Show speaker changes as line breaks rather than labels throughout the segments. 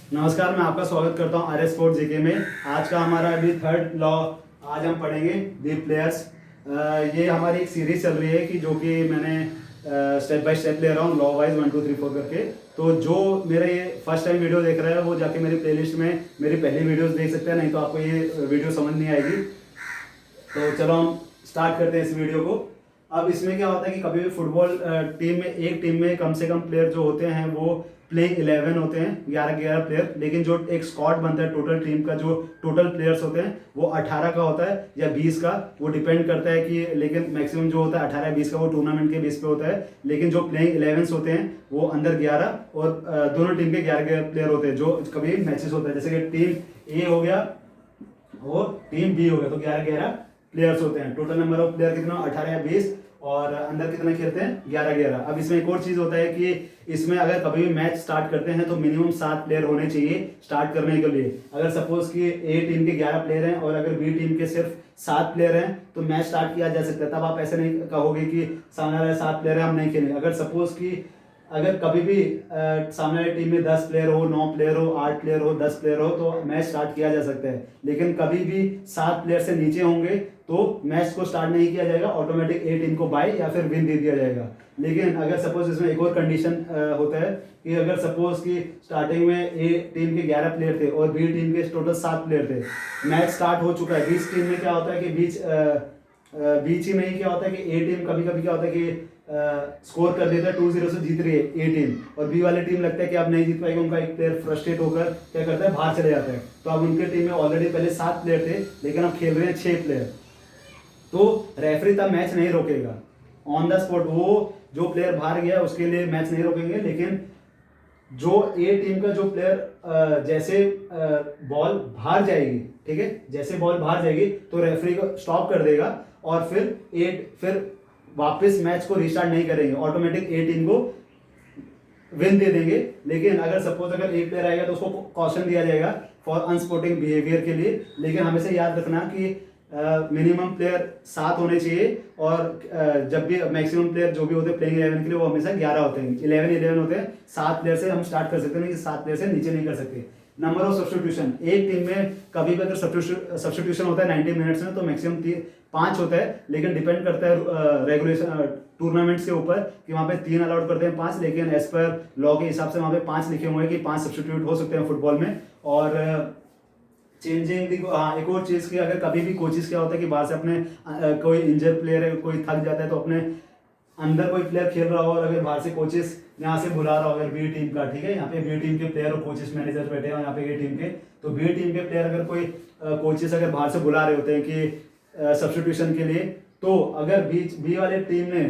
नमस्कार, मैं आपका स्वागत करता हूं आर स्पोर्ट्स जीके में। आज का हमारा अभी थर्ड लॉ आज हम पढ़ेंगे दी प्लेयर्स। ये हमारी एक सीरीज चल रही है कि जो कि मैंने स्टेप बाय स्टेप ले रहा हूँ लॉ वाइज 1 2 3 4 करके। तो जो मेरा ये फर्स्ट टाइम वीडियो देख रहा है वो जाके मेरी प्लेलिस्ट में मेरी पहली वीडियोस देख सकते हैं, नहीं तो आपको ये वीडियो समझ नहीं आएगी। तो चलो हम स्टार्ट करते हैं इस वीडियो को। अब इसमें क्या होता है कि कभी भी फुटबॉल टीम में एक टीम में कम से कम प्लेयर जो होते हैं वो प्लेइंग 11 होते हैं, 11 प्लेयर। लेकिन जो एक स्क्वाड बनता है टोटल टीम का, जो टोटल प्लेयर्स होते हैं वो 18 का होता है या 20 का, वो डिपेंड करता है कि, लेकिन मैक्सिमम जो होता है 18-20 का वो टूर्नामेंट के बेस पे होता है। लेकिन जो प्लेइंग 11 होते हैं वो अंदर 11 और दोनों टीम के 11 प्लेयर होते हैं जो कभी मैचेस होता है। जैसे कि टीम ए हो गया और टीम बी हो गया, तो 11-11 प्लेयर्स होते हैं। टोटल नंबर ऑफ प्लेयर कितना, 18 या 20, और अंदर कितने खेलते हैं, 11-11। अब इसमें एक और चीज होता है कि इसमें अगर कभी भी मैच स्टार्ट करते हैं तो मिनिमम 7 प्लेयर होने चाहिए स्टार्ट करने के लिए। अगर सपोज कि ए टीम के 11 प्लेयर हैं और अगर बी टीम के सिर्फ 7 प्लेयर हैं तो मैच स्टार्ट किया जा सकता है। तब आप ऐसे नहीं कहोगे कि सामने वाले 7 प्लेयर हैं हम नहीं खेलेंगे। अगर सपोज कि अगर कभी भी सामने वाली टीम में 10 प्लेयर हो, 9 प्लेयर हो, 8 प्लेयर हो, 10 प्लेयर हो तो मैच स्टार्ट किया जा सकता है। लेकिन कभी भी 7 प्लेयर से नीचे होंगे तो मैच को स्टार्ट नहीं किया जाएगा, ऑटोमेटिक ए टीम को बाय या फिर विन दे दिया जाएगा। लेकिन अगर सपोज इसमें एक और कंडीशन होता है कि अगर सपोज कि स्टार्टिंग में ए टीम के 11 प्लेयर थे और बी टीम के टोटल 7 प्लेयर थे, मैच स्टार्ट हो चुका है, बीच टीम में क्या होता है कि बीच ही में ही क्या होता है कि ए टीम कभी कभी क्या होता है कि स्कोर कर देता है, 2-0 से जीत रही है ए टीम, और बी वाली टीम लगता है कि अब नहीं जीत पाएगी, उनका एक प्लेयर फ्रस्ट्रेट होकर क्या करता है, बाहर चले जाता है। तो अब उनके टीम में ऑलरेडी पहले 7 प्लेयर थे लेकिन अब खेल रहे हैं 6 प्लेयर, तो रेफरी तब मैच नहीं रोकेगा ऑन द स्पॉट। वो जो प्लेयर बाहर गया उसके लिए मैच नहीं रोकेंगे, लेकिन जो ए टीम का जो प्लेयर जैसे बॉल बाहर जाएगी, ठीक है, जैसे बॉल बाहर जाएगी तो रेफरी को स्टॉप कर देगा और फिर वापस मैच को रिस्टार्ट नहीं करेंगे, ऑटोमेटिक ए टीम को विन दे देंगे। लेकिन अगर सपोज अगर एक प्लेयर आएगा तो उसको कॉशन दिया जाएगा फॉर अनस्पोर्टिंग बिहेवियर के लिए। लेकिन हमेशा याद रखना कि मिनिमम प्लेयर 7 होने चाहिए, और जब भी मैक्सिमम प्लेयर जो भी होते हैं प्लेइंग 11 के लिए वो हमेशा 11 होते हैं, 11 होते हैं। 7 प्लेयर से हम स्टार्ट कर सकते हैं, लेकिन 7 प्लेयर से नीचे नहीं कर सकते। नंबर ऑफ सब्स्टिट्यूशन, एक टीम में कभी भी अगर सब्स्टिट्यूशन होता है 90 मिनट्स में तो मैक्सिमम 5 होता है, लेकिन डिपेंड करता है रेगुलेशन टूर्नामेंट्स के ऊपर कि वहाँ पे 3 अलाउड करते हैं 5, लेकिन एज पर लॉ के हिसाब से वहाँ पे 5 लिखे हुए हैं कि 5 सब्स्टिट्यूट हो सकते हैं फुटबॉल में। और चेंजिंग दी, हाँ एक और चीज़ की, अगर कभी भी कोचिज क्या होता है कि बाहर से अपने कोई इंजर प्लेयर है, कोई थक जाता है तो अपने अंदर कोई प्लेयर खेल रहा हो और अगर बाहर से कोचिज यहाँ से बुला रहा हो, अगर बी टीम का, ठीक है, यहाँ पे बी टीम के प्लेयर और कोचिज मैनेजर बैठे हो यहाँ पे ए टीम के, तो बी टीम के प्लेयर अगर कोई कोचिज अगर बाहर से बुला रहे होते हैं कि सब्स्टिट्यूशन के लिए, तो अगर बी वाले टीम ने,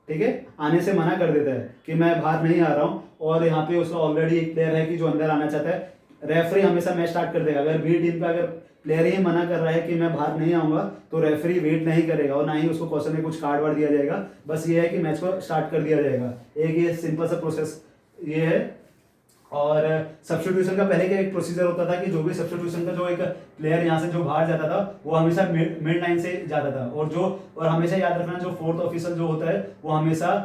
ठीक है, आने से मना कर देता है कि मैं बाहर नहीं आ रहा हूँ, और यहाँ पे उसका ऑलरेडी एक प्लेयर है कि जो अंदर आना चाहता है, रेफरी हमेशा मैच स्टार्ट कर देगा। अगर बी टीम का अगर प्लेयर ही मना कर रहा है कि मैं बाहर नहीं आऊंगा तो रेफरी वेट नहीं करेगा और ना ही उसको क्वेश्चन में कुछ कार्ड वार्ड दिया जाएगा, बस ये है कि मैच को स्टार्ट कर दिया जाएगा। एक ये सिंपल सा प्रोसेस ये है। और सब्स्टिट्यूशन का पहले क्या एक प्रोसीजर होता था कि जो भी सब्स्टिट्यूशन का जो एक प्लेयर यहाँ से जो बाहर जाता था वो हमेशा मिड लाइन से जाता था, और हमेशा याद रखना जो फोर्थ ऑफिसर जो होता है वो हमेशा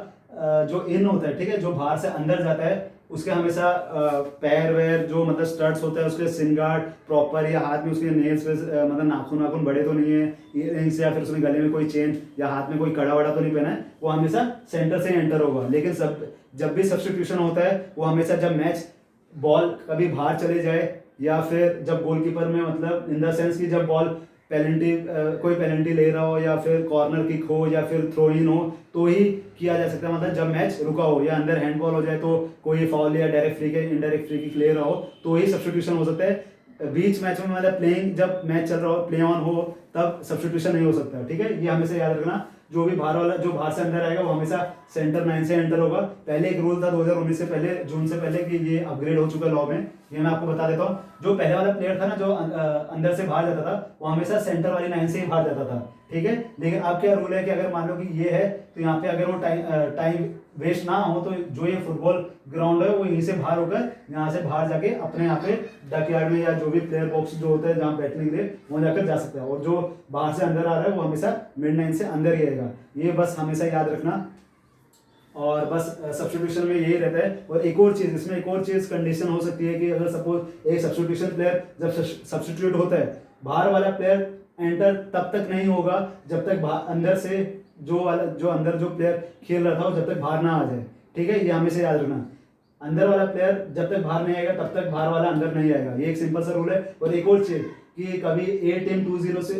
जो इन होता है, ठीक है, जो बाहर से अंदर जाता है उसके हमेशा पैर वैर जो मतलब स्टड्स होता है उसके सिन गार्ड प्रॉपर, या हाथ में उसके नेल्स मतलब नाखून बड़े तो नहीं है इयररिंग्स, या फिर उसने गले में कोई चेन या हाथ में कोई कड़ा वड़ा तो नहीं पहना है, वो हमेशा सेंटर से एंटर होगा। लेकिन जब भी सब्स्टिट्यूशन होता है वो हमेशा जब मैच बॉल कभी बाहर चले जाए या फिर जब गोलकीपर में, मतलब इन द सेंस कि जब बॉल कोई पेनल्टी ले रहा हो या फिर कॉर्नर किक हो या फिर थ्रो इन हो तो ही किया जा सकता है। मतलब जब मैच रुका हो या अंदर हैंडबॉल हो जाए तो कोई फाउल या direct free kick indirect free kick ले रहा हो तो ही सब्स्टिट्यूशन हो सकता है। बीच मैच में मतलब प्लेइंग जब मैच चल रहा हो, प्ले ऑन हो, तब सब्स्टिट्यूशन नहीं हो सकता, ठीक है, ये हमेशा याद रखना। जो भी बाहर वाला जो बाहर से अंदर आएगा वो हमेशा सेंटर 9 से एंटर होगा। पहले एक रूल था 2019 से पहले, जून से पहले, कि ये अपग्रेड हो चुका है लॉ में, ये मैं आपको बता देता हूँ। जो पहले वाला प्लेयर था ना जो अंदर से बाहर जाता था वो हमेशा सेंटर वाली 9 से ही बाहर जाता था, ठीक है। लेकिन अब क्या रूल है कि अगर मान लो कि ये है तो यहाँ पे अगर वो टाइम वेस्ट ना हो तो जो ये फुटबॉल ग्राउंड है वो यहीं से बाहर होकर यहाँ से बाहर जाके अपने यहाँ पे डकयार्ड में या जो भी प्लेयर बॉक्स जो होता है जहाँ बैठने के लिए वहाँ जाकर जा सकता है, और जो बाहर से अंदर आ रहा है वो हमेशा मिड 9 से अंदर ही आएगा। ये बस हमेशा याद रखना। और बस सब्स्टिट्यूशन में यही रहता है। और एक और चीज़, इसमें एक और चीज़ कंडीशन हो सकती है कि अगर सपोज एक सब्स्टिट्यूशन प्लेयर जब सब्स्टिट्यूट होता है, बाहर वाला प्लेयर एंटर तब तक नहीं होगा जब तक अंदर से जो अंदर जो प्लेयर खेल रहा था वो जब तक बाहर ना आ जाए। ठीक है, ये हमेशा याद रखना, अंदर वाला प्लेयर जब तक बाहर नहीं आएगा तब तक बाहर वाला अंदर नहीं आएगा। ये एक सिंपल सा रूल है। और एक और चीज कि कभी ए टीम 2-0 से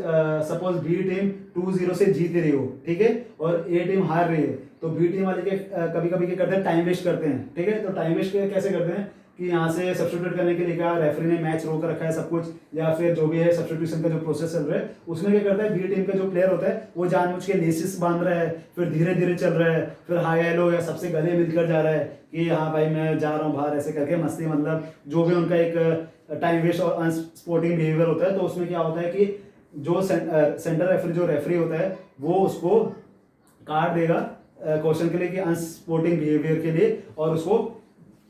सपोज बी टीम 2-0 से जीत रही हो, ठीक है, और ए टीम हार रही है, तो बी टीम वाले के कभी कभी क्या करते हैं, टाइम वेस्ट करते हैं। ठीक है, तो टाइम वेस्ट कैसे करते हैं कि यहाँ से सब्स्टिट्यूट करने के लिए क्या रेफरी ने मैच रोक रखा है सब कुछ, या फिर जो भी है सब्स्टिट्यूशन का जो प्रोसेस चल रहा है उसमें क्या करता है, बी टीम का जो प्लेयर होता है वो जानबूझ के लेसिस बांध रहा है, फिर धीरे धीरे चल रहा है, फिर हाई हेलो या सबसे गले मिलकर जा रहा है कि हाँ भाई मैं जा रहा हूँ बाहर, ऐसे करके मस्ती, मतलब जो भी उनका एक टाइम वेस्ट और अनस्पोर्टिंग बिहेवियर होता है। तो उसमें क्या होता है कि जो सेंटर रेफरी जो रेफरी होता है वो उसको कार्ड देगा क्वेश्चन के लिए कि अनस्पोर्टिंग बिहेवियर के लिए, और उसको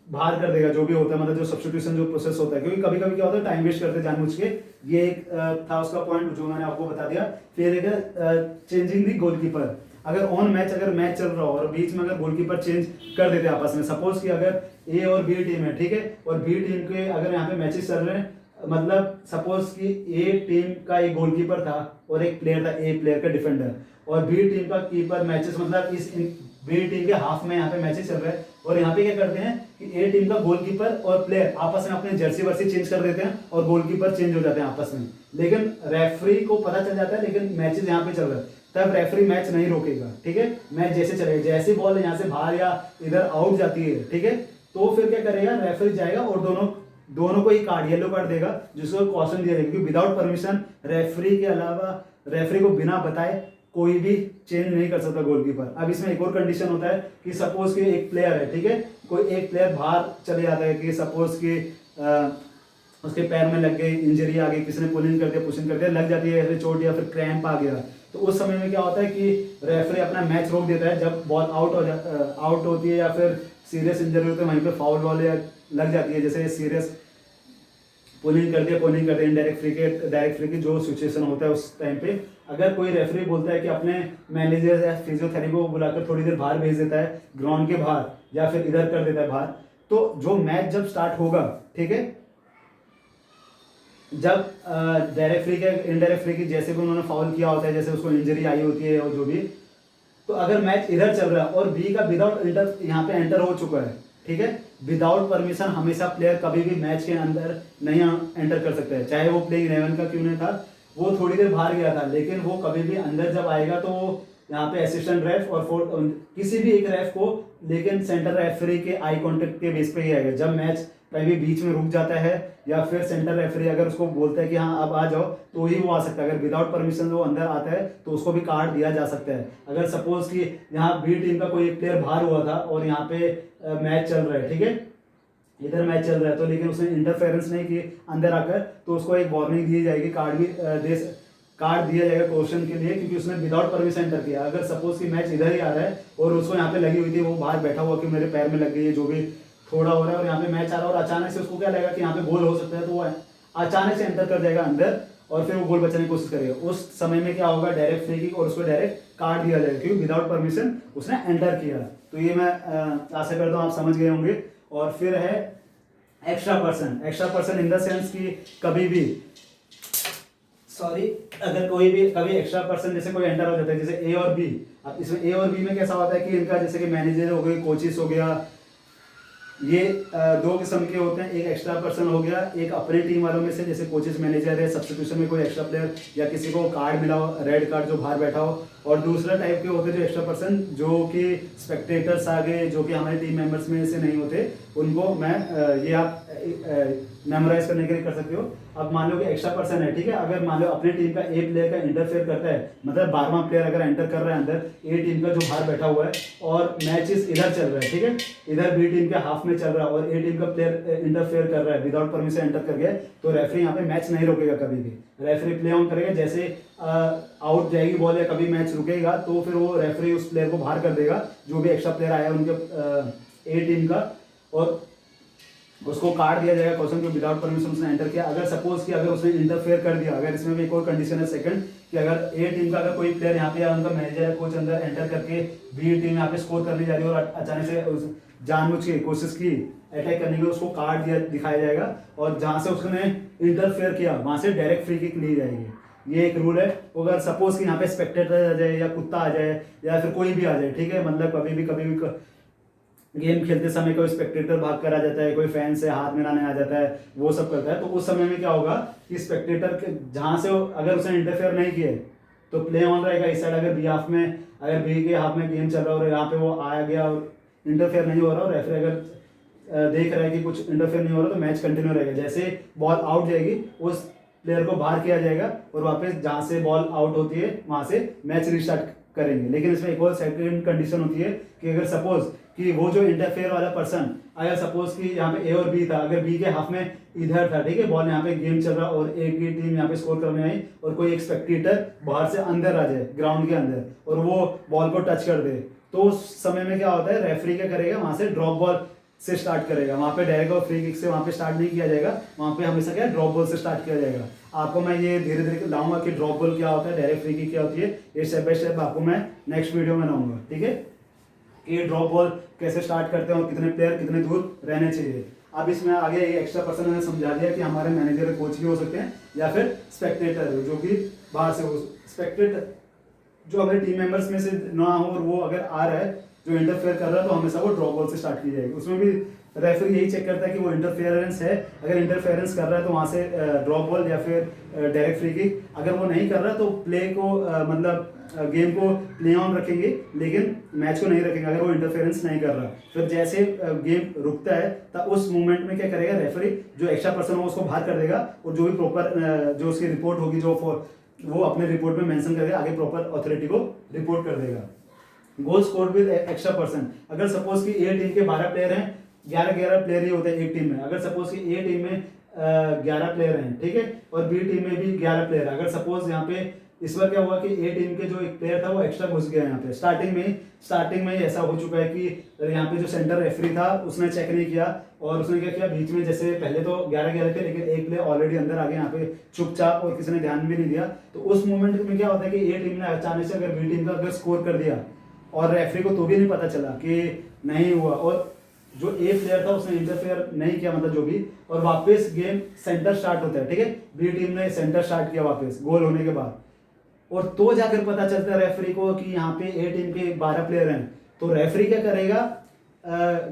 बाहर कर देगा जो भी होता है, मतलब जो सब्स्टिट्यूशन जो प्रोसेस होता है। क्योंकि कभी कभी क्या होता है टाइम वेस्ट करते हैं जानबूझ के। ये एक था उसका पॉइंट जो मैंने आपको बता दिया। फिर एक चेंजिंग दी गोलकीपर, अगर ऑन मैच अगर मैच चल रहा हो और बीच में अगर गोलकीपर चेंज कर देते हैं आपस में, सपोज कि अगर ए और बी टीम है, ठीक है, और बी टीम के अगर यहाँ पे मैचेस चल रहे हैं, मतलब सपोज कि ए टीम का एक गोलकीपर था और एक प्लेयर था, ए प्लेयर का डिफेंडर, और बी टीम का कीपर मैचेस, मतलब इस बी टीम के हाफ में यहाँ पे मैचेस चल रहे हैं, और यहाँ पे क्या करते हैं कि ए टीम का गोलकीपर और प्लेयर आपस में अपने जर्सी वर्सी चेंज कर देते हैं और गोलकीपर चेंज हो जाते हैं आपस में, लेकिन रेफरी को पता चल जाता है, लेकिन मैचेस यहाँ पे चल रहा है, तब रेफरी मैच नहीं रोकेगा। ठीक है, मैच जैसे चलेगा, जैसे बॉल यहाँ से बाहर या इधर आउट जाती है, ठीक है, तो फिर क्या करेगा, रेफरी जाएगा और दोनों को ही कार्ड, येलो कार्ड देगा, जिसको कॉशन दिया जाएगा, क्योंकि विदाउट परमिशन रेफरी के अलावा, रेफरी को बिना बताए कोई भी चेंज नहीं कर सकता गोलकीपर। अब इसमें एक और कंडीशन होता है कि सपोज कि एक प्लेयर है, ठीक है, कोई एक प्लेयर बाहर चले जाता है, कि सपोज कि उसके पैर में लग गई, इंजरी आ गई, किसी ने पुलिंग कर दिया, पुशिंग कर दिया, लग जाती है ऐसे चोट या फिर क्रैम्प आ गया, तो उस समय में क्या होता है कि रेफरी अपना मैच रोक देता है। जब बॉल आउट होती है या फिर सीरियस इंजरी होती है, वहीं पे फाउल बॉल या लग जाती है, जैसे सीरियस पुलिंग कर दिया, इनडायरेक्ट फ्री की जो सिचुएशन होता है उस टाइम पे, अगर कोई रेफरी बोलता है कि अपने मैनेजर या फिजियोथेरेपी को बुलाकर थोड़ी देर बाहर भेज देता है, ग्राउंड के बाहर, या फिर इधर कर देता है बाहर, तो जो मैच जब स्टार्ट होगा, ठीक है, जब डायरेक्ट फ्री के इनडायरेक्ट फ्री की जैसे भी उन्होंने फाउल किया होता है, जैसे उसको इंजरी आई होती है और जो भी, तो अगर मैच इधर चल रहा है और बी का विदाउट इंटर यहाँ पे एंटर हो चुका है, ठीक है, विदाउट परमिशन हमेशा प्लेयर कभी भी मैच के अंदर नहीं एंटर कर सकता है, चाहे वो प्लेइंग 11 का क्यों नहीं था, वो थोड़ी देर बाहर गया था, लेकिन वो कभी भी अंदर जब आएगा तो यहाँ पे असिस्टेंट रेफ और किसी भी एक रेफ को, लेकिन सेंटर रेफरी के आई कांटेक्ट के बेस पे ही आएगा। जब मैच कभी बीच में रुक जाता है या फिर सेंटर रेफरी अगर उसको बोलता है कि हाँ अब आ जाओ, तो ही वो आ सकता है। अगर विदाउट परमिशन वो अंदर आता है तो उसको भी कार्ड दिया जा सकता है। अगर सपोज कि यहाँ बी टीम का कोई एक प्लेयर बाहर हुआ था और यहाँ पे मैच चल रहा है, ठीक है, इधर मैच चल रहा है, तो लेकिन उसने इंटरफेरेंस नहीं की अंदर आकर, तो उसको एक वार्निंग दी जाएगी, कार्ड दिया जाएगा क्वेश्चन के लिए, क्योंकि उसने विदाउट परमिशन एंटर किया। अगर सपोज कि मैच इधर ही आ रहा है और उसको यहाँ पे लगी हुई थी, वो बाहर बैठा हुआ कि मेरे पैर में लग गई है, जो भी थोड़ा हो रहा है, और यहाँ पे मैच आ रहा है और अचानक से उसको क्या लगेगा कि यहाँ पे गोल हो सकता है, तो वो अचानक से एंटर कर जाएगा अंदर और फिर वो गोल बचाने की कोशिश करेगा। उस समय में क्या होगा, डायरेक्ट फ्री किक और उसको डायरेक्ट कार्ड दिया जाएगा, क्योंकि विदाउट परमिशन उसने एंटर किया। तो ये मैं आशा करता हूँ आप समझ गए होंगे। और फिर है extra person in the sense कि कभी भी अगर कोई भी कभी एक्स्ट्रा पर्सन जैसे कोई एंटर हो जाता है, जैसे ए और बी। अब इसमें ए और बी में कैसा होता है कि इनका जैसे कि मैनेजर हो गए, कोचेस हो गया, ये दो किस्म के होते हैं। एक एक्स्ट्रा पर्सन हो गया, एक अपने टीम वालों में से, जैसे कोचेस मैनेजर है, सब्स्टिट्यूशन में कोई एक्स्ट्रा प्लेयर या किसी को कार्ड मिला हो, रेड कार्ड, जो बाहर बैठा हो। और दूसरा टाइप के होते हैं जो एक्स्ट्रा पर्सन, जो कि स्पेक्टेटर्स आ गए, जो कि हमारे टीम मेंबर्स में से नहीं होते, उनको मैं ये आप मेमोराइज करने के लिए कर सकते हो। अब मान लो कि एक्स्ट्रा पर्सन है, ठीक है, अगर मान लो अपने टीम का ए प्लेयर का इंटरफेयर करता है, मतलब 12वां प्लेयर अगर एंटर कर रहा है अंदर, ए टीम का जो बाहर बैठा हुआ है, और मैचेस इधर चल रहा है, ठीक है, इधर बी टीम के हाफ में चल रहा है और ए टीम का प्लेयर इंटरफेयर कर रहा है, विदाउट परमिशन एंटर कर गया, तो रेफरी यहाँ पे मैच नहीं रोकेगा कभी भी। रेफरी प्ले ऑन करेगा, जैसे आउट जाएगी बॉल या कभी मैच रुकेगा, तो फिर वो रेफरी उस प्लेयर को बाहर कर देगा, जो भी एक्स्ट्रा प्लेयर आया उनके ए टीम का। और उसको काट दिया जाएगा क्वेश्चन को विदाउट परमिशन उसने एंटर किया। अगर सपोज कि अगर उसने इंटरफेयर कर दिया, अगर इसमें भी एक और कंडीशन है सेकंड कि अगर ए टीम का अगर कोई प्लेयर यहाँ पे या उनका मैनेजर या कोच अंदर एंटर करके बी टीम यहाँ पे स्कोर करने जा रही है और अचानक से जानबूझ के कोशिश की अटैक करने की, उसको काट दिया दिखाया जाएगा और जहां से उसने इंटरफेयर किया वहां से डायरेक्ट फ्री किक ली जाएगी। ये एक रूल है। अगर सपोज कि यहाँ पे स्पेक्टेटर आ जाए या कुत्ता आ जाए या फिर कोई भी आ जाए, ठीक है, मतलब कभी भी गेम खेलते समय कोई स्पेक्टेटर भाग कर आ जाता है, कोई फैन से हाथ मिलाने आ जाता है, वो सब करता है, तो उस समय में क्या होगा कि स्पेक्टेटर के जहां से अगर उसने इंटरफेयर नहीं किए तो प्ले ऑन रहेगा इस साइड। अगर बी हाफ में, अगर बी के हाफ में गेम चल रहा है और यहाँ पे वो आ गया और इंटरफेयर नहीं हो रहा और रेफरी अगर देख रहा है कि कुछ इंटरफेयर नहीं हो रहा तो मैच कंटिन्यू रहेगा। जैसे बॉल आउट जाएगी उस प्लेयर को बाहर किया जाएगा और वापस जहां से बॉल आउट होती है वहां से मैच रिस्टार्ट करेंगे। लेकिन इसमें एक और सेकंड कंडीशन होती है कि अगर सपोज कि वो जो इंटरफेयर वाला पर्सन, अगर सपोज कि यहाँ पे ए और बी था, अगर बी के हाफ में इधर था, ठीक है, बॉल यहाँ पे गेम चल रहा और एक की टीम यहाँ पे स्कोर करने आई और कोई एक स्पेक्टेटर बाहर से अंदर आ जाए ग्राउंड के अंदर और वो बॉल को टच कर दे, तो उस समय में क्या होता है, रेफरी क्या करेगा, वहां से ड्रॉप बॉल से स्टार्ट करेगा। वहां पे डायरेक्ट और फ्री किक से वहां पे स्टार्ट नहीं किया जाएगा, वहां पे हमेशा क्या ड्रॉप बॉल से स्टार्ट किया जाएगा। आपको मैं ये धीरे धीरे लाऊंगा कि ड्रॉप बॉल क्या होता है, डायरेक्ट फ्री किक क्या होती है, ये स्टेप बाय स्टेप आपको मैं नेक्स्ट वीडियो में लाऊंगा, ठीक है। ये ड्रॉप बॉल कैसे स्टार्ट करते हैं और कितने प्लेयर कितने दूर रहने चाहिए। अब इसमें आगे ये एक्स्ट्रा पर्सन ने समझा दिया कि हमारे मैनेजर कोच भी हो सकते हैं या फिर स्पेक्टेटर जो कि बाहर से हो। स्पेक्टेटर जो हमारे टीम मेंबर्स में से ना हो और वो अगर आ रहा है जो इंटरफेयर कर रहा है तो हमेशा वो ड्रॉप बॉल से स्टार्ट की जाएगी। उसमें भी रेफरी यही चेक करता है कि वो इंटरफेरेंस है, अगर इंटरफेरेंस कर रहा है तो वहां से ड्रॉप बॉल या फिर डायरेक्ट फ्री किक, अगर वो नहीं कर रहा तो प्ले को मतलब गेम को प्ले ऑन रखेंगे लेकिन मैच को नहीं रखेंगे अगर वो इंटरफेरेंस नहीं कर रहा। फिर जैसे गेम रुकता है तब उस मोमेंट में क्या करेगा, रेफरी जो एक्स्ट्रा पर्सन हो उसको बाहर कर देगा और जो भी प्रॉपर जो उसकी रिपोर्ट होगी जो वो अपने रिपोर्ट में मेंशन करके आगे प्रॉपर अथॉरिटी को रिपोर्ट कर देगा। Goal score with extra person, अगर सपोज कि ए टीम के 12 प्लेयर हैं, 11 प्लेयर ही होते हैं एक टीम में। अगर सपोज कि ए टीम में 11 प्लेयर हैं, ठीक है, और बी टीम में भी 11 प्लेयर। अगर सपोज यहाँ पे इस बार क्या हुआ कि ए टीम के जो एक प्लेयर था वो एक्स्ट्रा घुस गया यहाँ पे स्टार्टिंग में ही ऐसा हो चुका है कि यहाँ पे जो सेंटर रेफरी था उसने चेक नहीं किया और उसने क्या किया, बीच में जैसे पहले तो 11 थे लेकिन एक प्लेयर ऑलरेडी अंदर आ गया यहाँ पे चुपचाप और किसी ने ध्यान भी नहीं दिया। तो उस मोमेंट में क्या होता है कि ए टीम ने अचानक से अगर बी टीम का अगर स्कोर कर दिया और रेफरी को तो भी नहीं पता चला कि नहीं हुआ और जो ए प्लेयर था उसने इंटरफेयर नहीं किया मतलब जो भी, और वापस गेम सेंटर स्टार्ट होता है, ठीक है, बी टीम ने सेंटर स्टार्ट किया वापस गोल होने के बाद, और तो जाकर पता चलता है रेफरी को कि यहाँ पे ए टीम के 12 प्लेयर हैं। तो रेफरी क्या करेगा,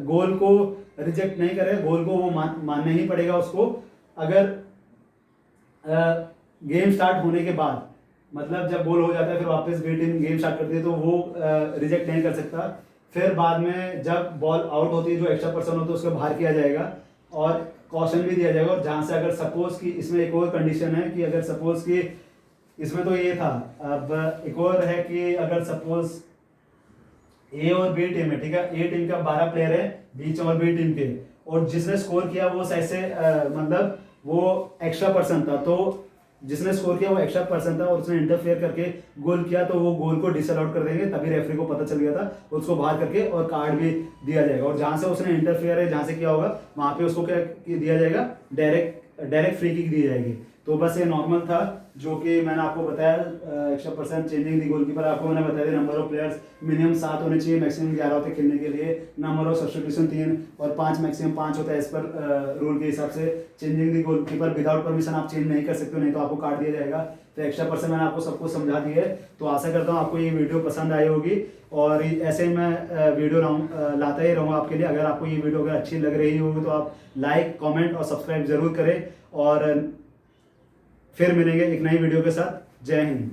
गोल को रिजेक्ट नहीं करेगा, गोल को वो मानना ही पड़ेगा उसको। अगर गेम स्टार्ट होने के बाद मतलब जब गोल हो जाता है फिर वापस बी टीम गेम स्टार्ट करती है तो वो रिजेक्ट नहीं कर सकता। फिर बाद में जब बॉल आउट होती है जो एक्स्ट्रा पर्सन होता है उसको बाहर किया जाएगा और कॉशन भी दिया जाएगा। और जहां से अगर सपोज कि इसमें एक और कंडीशन है कि अगर सपोज कि इसमें तो ये था, अब एक और है कि अगर सपोज ए और बी टीम है, ठीक है, ए टीम का 12 प्लेयर है बी और बी टीम के, और जिसने स्कोर किया वो ऐसे मतलब वो एक्स्ट्रा पर्सन था, तो जिसने स्कोर किया वो एक्स्ट्रा पर्सन था और उसने इंटरफेयर करके गोल किया तो वो गोल को डिसअलाउड कर देंगे। तभी रेफरी को पता चल गया था, उसको बाहर करके और कार्ड भी दिया जाएगा। और जहां से उसने इंटरफेयर है जहां से किया होगा वहां पे उसको क्या दिया जाएगा, डायरेक्ट फ्री किक दी जाएगी। तो बस ये नॉर्मल था जो कि मैंने आपको बताया। एक्स्ट्रा पर्सन चेंजिंग दी गोलकीपर आपको मैंने बताया था। नंबर ऑफ प्लेयर्स मिनिमम 7 होने चाहिए, मैक्सिमम 11 होते खेलने के लिए। नंबर ऑफ सब्स्टिट्यूशन 3 और 5 मैक्सिमम 5 होता है एज पर रूल के हिसाब से। चेंजिंग दी गोलकीपर विदाउट परमिशन आप चेंज नहीं कर सकते, नहीं तो आपको काट दिया जाएगा। तो एक्स्ट्रा पर्सन मैंने आपको सब कुछ समझा दिया है। तो आशा करता हूँ आपको ये वीडियो पसंद आई होगी और ऐसे ही मैं वीडियो लाता ही रहूँगा आपके लिए। अगर आपको ये वीडियो अगर अच्छी लग रही होगी तो आप लाइक, कमेंट और सब्सक्राइब जरूर करें। और फिर मिलेंगे एक नई वीडियो के साथ। जय हिंद।